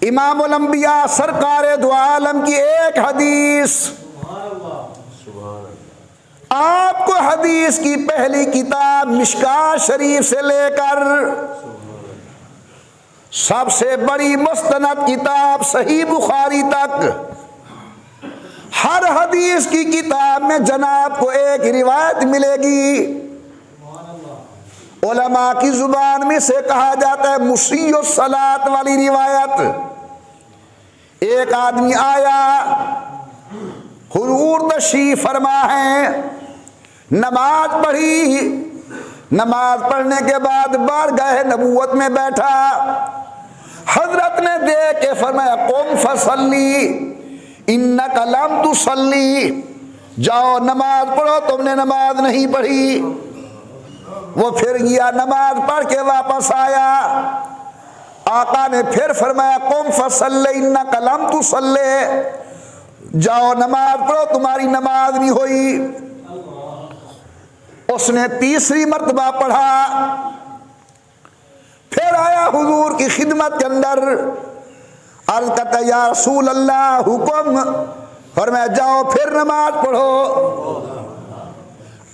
امام الانبیاء سرکار دو عالم کی ایک حدیث، آپ کو حدیث کی پہلی کتاب مشکات شریف سے لے کر سب سے بڑی مستند کتاب صحیح بخاری تک، ہر حدیث کی کتاب میں جناب کو ایک روایت ملے گی۔ علماء کی زبان میں سے کہا جاتا ہے مسیء الصلاۃ والی روایت۔ ایک آدمی آیا، حضور تشریف فرما ہے، نماز پڑھی، نماز پڑھنے کے بعد بارگاہ نبوت میں بیٹھا، حضرت نے دیکھ کے فرمایا قم فصلی انک لم تصلی، جاؤ نماز پڑھو، تم نے نماز نہیں پڑھی۔ وہ پھر گیا، نماز پڑھ کے واپس آیا، آقا نے پھر فرمایا قم فصلی انک لم تصلی، جاؤ نماز پڑھو، تمہاری نماز نہیں ہوئی۔ اس نے تیسری مرتبہ پڑھا، پھر آیا حضور کی خدمت کے اندر، عرض کرتا یا رسول اللہ حکم، فرمایا جاؤ پھر نماز پڑھو۔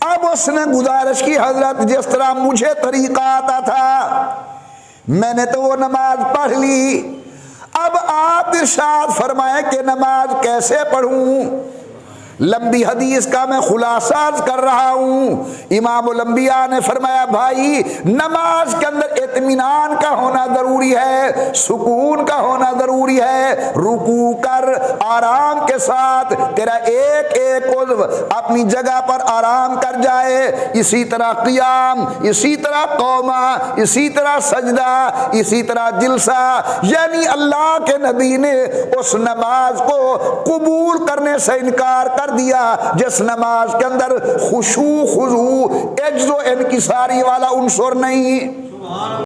اب اس نے گزارش کی حضرت جس طرح مجھے طریقہ آتا تھا میں نے تو وہ نماز پڑھ لی، اب آپ ارشاد فرمائیں کہ نماز کیسے پڑھوں؟ لمبی حدیث کا میں خلاصہ کر رہا ہوں۔ امام الانبیاء نے فرمایا بھائی نماز کے اندر اطمینان کا ہونا ضروری ہے، سکون کا ہونا ضروری ہے، رکوع کر آرام کے ساتھ، تیرا ایک ایک عضو اپنی جگہ پر آرام کر جائے، اسی طرح قیام، اسی طرح قومہ، اسی طرح سجدہ، اسی طرح جلسہ، یعنی اللہ کے نبی نے اس نماز کو قبول کرنے سے انکار کر دیا جس نماز کے اندر خشوع خضوع عجز و انکساری والا عنصر نہیں۔